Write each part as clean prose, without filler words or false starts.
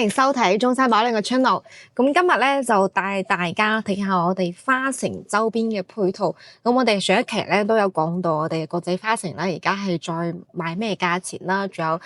歡迎收睇中山寶靚嘅 channel。咁今日咧就帶大家睇下我哋花城周邊嘅配套。咁我哋上一期咧都有講到我哋國際花城啦，而家係再賣咩價錢啦，仲有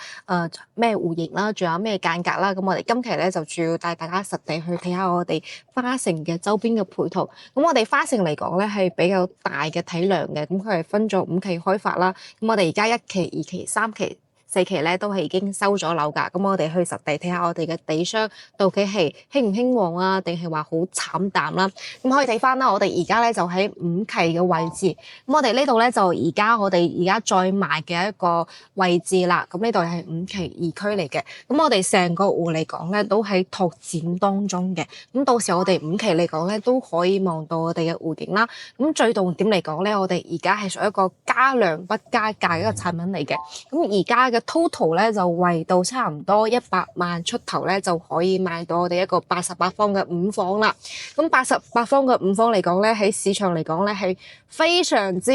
咩戶型啦，仲有咩間隔啦。咁我哋今期咧就主要帶大家實地去睇下我哋花城嘅周邊嘅配套。咁我哋花城嚟講咧係比較大嘅體量嘅，咁佢係分咗5期開發啦。咁我哋而家1期、2期、3期、4期咧都係已經收咗樓㗎，咁我哋去實地睇下我哋嘅地商到底係興唔興旺啊，定係話好慘淡啦。咁可以睇翻啦，我哋而家咧就喺5期嘅位置，咁我哋呢度咧就而家我哋而家再賣嘅一個位置啦。咁呢度係5期2區嚟嘅，咁我哋成個戶嚟講咧都喺拓展當中嘅。咁到時我哋5期嚟講咧都可以望到我哋嘅戶景啦。咁最重點嚟講咧，我哋而家係屬於一個加量不加價嘅一個產品嚟嘅。咁而家嘅total 咧就為到差唔多100萬出頭咧就可以買到我哋一個88方嘅5房啦。咁88方嘅5房嚟講咧，喺市場嚟講咧係非常之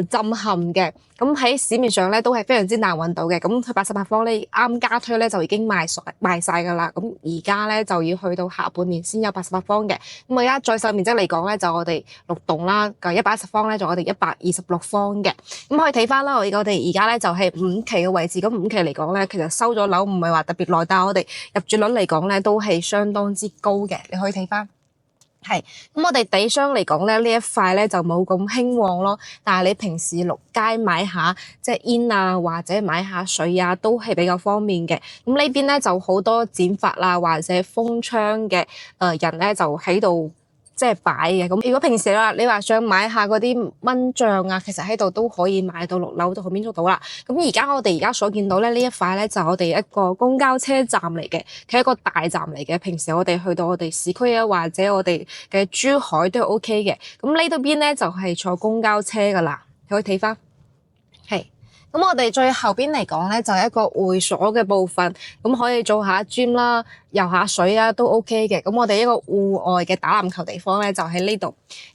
震撼嘅。咁喺市面上咧都係非常之難揾到嘅。咁佢88方咧啱加推咧就已經賣晒㗎啦。咁而家咧就要去到下半年先有88方嘅。咁而家在售面積嚟講咧就我哋6棟啦，就110方咧就我哋126方嘅。咁可以睇翻啦，我哋而家咧就係5期嘅位置。咁5期嚟講咧，其實收咗樓唔係話特別耐，但係我哋入住率嚟講咧都係相當之高嘅。你可以睇翻。係，咁我哋地商嚟講咧，呢一塊咧就冇咁興旺咯。但係你平時落街買下即係煙啊，或者買下水啊，都係比較方便嘅。咁呢邊咧就好多剪髮啦，或者封窗嘅人咧就喺度即係擺嘅。咁如果平時啦，你話想買下嗰啲蚊帳啊，其實喺度都可以買到，6樓度後面捉到啦。咁我哋而家所見到咧呢一塊咧就我哋一個公交車站嚟嘅，佢係一個大站嚟嘅。平時我哋去到我哋市區啊，或者我哋嘅珠海都係 OK 嘅。咁呢度邊咧就係坐公交車噶啦，你可以睇翻。係。咁我哋最後邊嚟講咧，就係一個會所嘅部分，咁可以做下 gym 啦、游下水啊，都 OK 嘅。咁我哋一個戶外嘅打籃球地方咧，就喺呢度。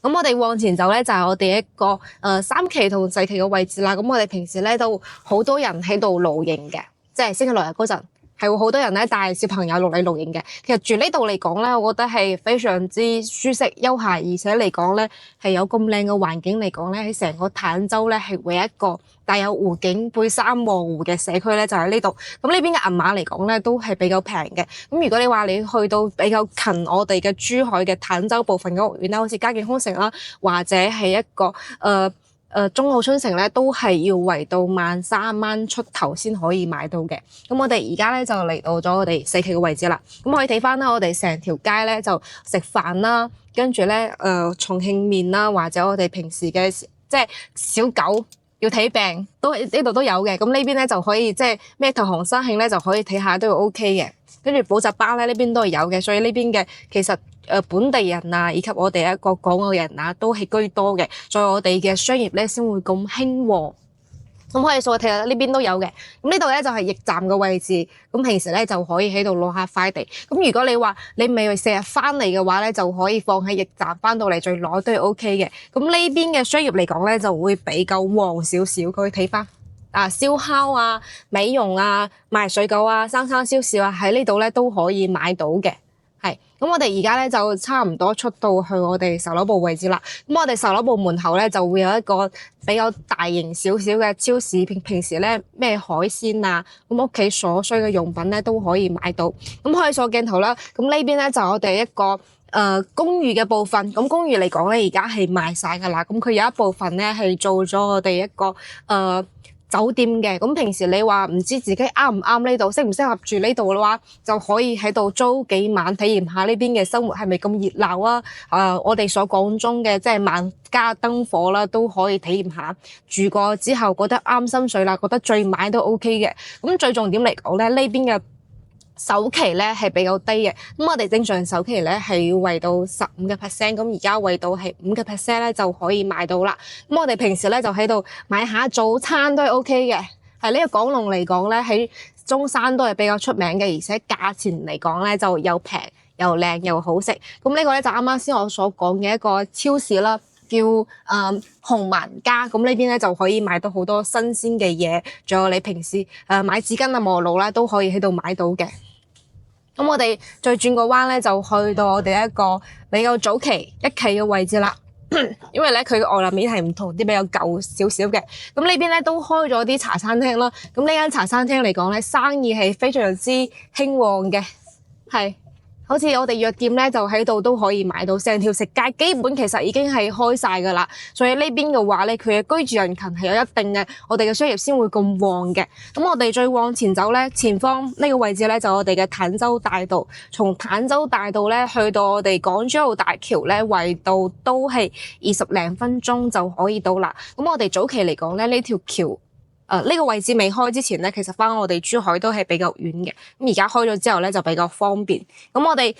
咁我哋往前走咧，就係我哋一個3期同4期嘅位置啦。咁我哋平時咧都好多人喺度露營嘅，即係星期六日嗰陣。係會好多人咧帶小朋友落嚟露營嘅。其實住呢度嚟講咧，我覺得係非常之舒適休閒，而且嚟講咧係有咁靚嘅環境嚟講咧，喺成個坦洲咧係唯一一個帶有湖景背山望湖嘅社區咧，就喺呢度。咁呢邊嘅銀碼嚟講咧都係比較平嘅。咁如果你話你去到比較近我哋嘅珠海嘅坦洲部分嘅屋苑啦，好似嘉景康城啦，或者係一個中澳春城咧，都係要圍到13蚊出頭先可以買到嘅。咁我哋而家咧就嚟到咗我哋4期嘅位置啦。咁可以睇翻啦，我哋成條街咧就食飯啦，跟住咧重慶麵啦，或者我哋平時嘅即係小狗要睇病都呢度都有嘅。咁呢邊咧就可以即係咩投行生慶咧就可以睇下都 OK 嘅。跟住補習班咧呢邊都係有嘅，所以呢邊嘅其實本地人啊，以及我哋一個港澳人啊，都係居多嘅。所以我哋嘅商業咧先會咁興旺。咁可以數睇下呢邊都有嘅。咁呢度咧就係驛站嘅位置。咁平時咧就可以喺度攞下快遞。咁如果你話你未成日翻嚟嘅話咧，就可以放喺驛站，翻到嚟再攞都係 OK 嘅。咁呢邊嘅商業嚟講咧就會比較旺少少。佢睇翻。燒烤啊、美容啊、賣水果啊、生燒燒啊，喺呢度咧都可以買到嘅。係，咁我哋而家咧就差唔多出到去我哋售樓部位置啦。咁我哋售樓部門口咧就會有一個比較大型少少嘅超市，平時咧咩海鮮啊，咁屋企所需嘅用品咧都可以買到。咁可以掃鏡頭啦。咁呢邊咧就我哋一個公寓嘅部分。咁公寓嚟講咧，而家係賣晒噶啦。咁佢有一部分咧係做咗我哋一個酒店嘅。咁平時你話唔知自己啱唔啱呢度，適唔適合住呢度嘅話，就可以喺度租幾晚，體驗下呢邊嘅生活係咪咁熱鬧啊？我哋所講中嘅即係萬家燈火啦，都可以體驗下。住過之後覺得啱心水啦，覺得再買都 OK 嘅。咁最重點嚟講咧，呢邊嘅首期咧係比較低嘅。咁我哋正常首期咧係要為到15%，咁而家為到係5%咧就可以買到啦。咁我哋平時咧就喺度買下早餐都係 OK 嘅。係呢個港龍嚟講咧，喺中山都係比較出名嘅，而且價錢嚟講咧就又平又靚又好食。咁呢個咧就啱啱先我所講嘅一個超市啦。叫紅萬家，咁呢邊咧就可以買到好多新鮮嘅嘢，仲有你平時買紙巾啊、磨爐啦都可以喺度買到嘅。咁我哋再轉個彎咧，就去到我哋一個比較早期一期嘅位置啦。因為咧佢嘅外立面係唔同啲，比較舊少少嘅。咁呢邊咧都開咗啲茶餐廳啦。咁呢間茶餐廳嚟講咧，生意係非常之興旺嘅，係。好似我哋藥店咧，就喺度都可以買到，成條食街基本其實已經係開晒㗎啦。所以呢邊嘅話咧，佢嘅居住人群係有一定嘅，我哋嘅商業先會咁旺嘅。咁我哋再往前走咧，前方呢個位置咧就我哋嘅坦洲大道。從坦洲大道咧去到我哋港珠澳大橋咧，圍道都係20零分鐘就可以到啦。咁我哋早期嚟講咧，呢條橋呢個位置未開之前咧，其實返我哋珠海都係比較遠嘅。咁而家開咗之後咧，就比較方便。咁我哋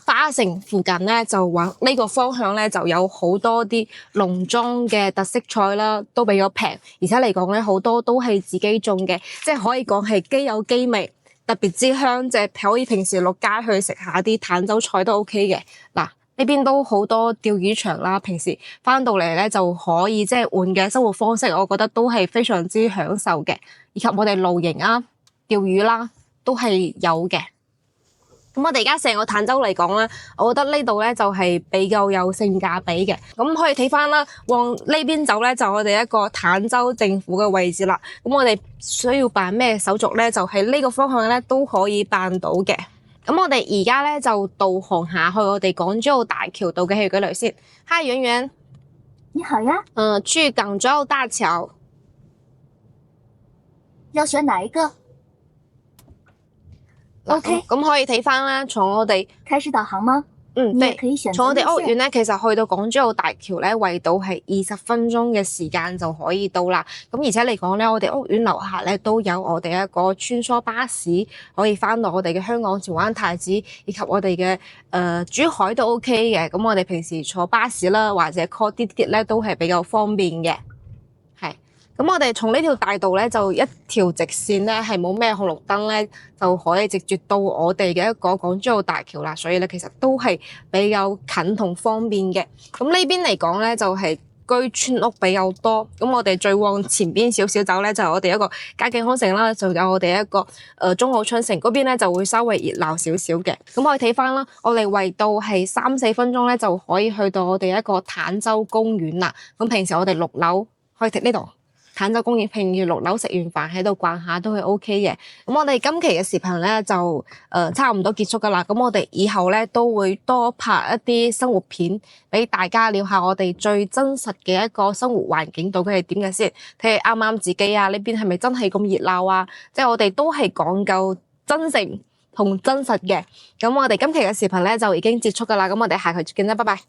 花城附近咧，就往呢個方向咧，就有好多啲農莊嘅特色菜啦，都比較平。而且嚟講咧，好多都係自己種嘅，即係可以講係基有基味，特別之香，即係可以平時落街去食下啲坦洲菜都 OK 嘅。嗱，呢邊都好多釣魚場啦，平時返到嚟咧就可以即係換嘅生活方式，我覺得都係非常之享受嘅。以及我哋露營啊、釣魚啦，都係有嘅。咁我哋而家成個坦洲嚟講咧，我覺得呢度咧就係比較有性價比嘅。咁可以睇返啦，往呢邊走咧就我哋一個坦洲政府嘅位置啦。咁我哋需要辦咩手續咧，就喺呢個方向咧都可以辦到嘅。咁我哋而家咧就導航下去我哋港珠澳大橋度嘅去嗰度先。嗨，圓圓，你好呀。去港珠澳大橋。要選哪一個？OK，咁可以睇返啦，從我哋開始導航嗎？對，你也可以選擇從我哋屋苑咧，其實去到港珠澳大橋咧，圍道係20分鐘嘅時間就可以到啦。咁而且嚟講咧，我哋屋苑樓下咧都有我哋一個穿梭巴士，可以返到我哋嘅香港荃灣太子，以及我哋嘅珠海都 OK 嘅。咁我哋平時坐巴士啦，或者 call 滴滴咧，都係比較方便嘅。咁我哋從呢條大道咧，就一條直線咧，係冇咩紅綠燈咧，就可以直接到我哋嘅一個港珠澳大橋啦。所以咧，其實都係比較近同方便嘅。咁呢邊嚟講咧，就係居村屋比較多。咁我哋再往前邊少少走咧，就係我哋一個嘉景康城啦，就有我哋一個中澳春城嗰邊咧，就會稍微熱鬧少少嘅。咁可以睇返啦，我哋圍道係3-4分鐘咧，就可以去到我哋一個坦洲公園啦。咁平時我哋6樓可以睇呢度。坦洲公園平時6樓食完飯喺度逛下都係 OK 嘅。咁我哋今期嘅視頻咧就差唔多結束㗎啦。咁我哋以後咧都會多拍一啲生活片俾大家了下我哋最真實嘅一個生活環境到底係點嘅先，睇下啱唔啱自己啊？呢邊係咪真係咁熱鬧啊？即係我哋都係講究真誠同真實嘅。咁我哋今期嘅視頻咧就已經結束㗎啦。咁我哋下期再見啦，拜拜。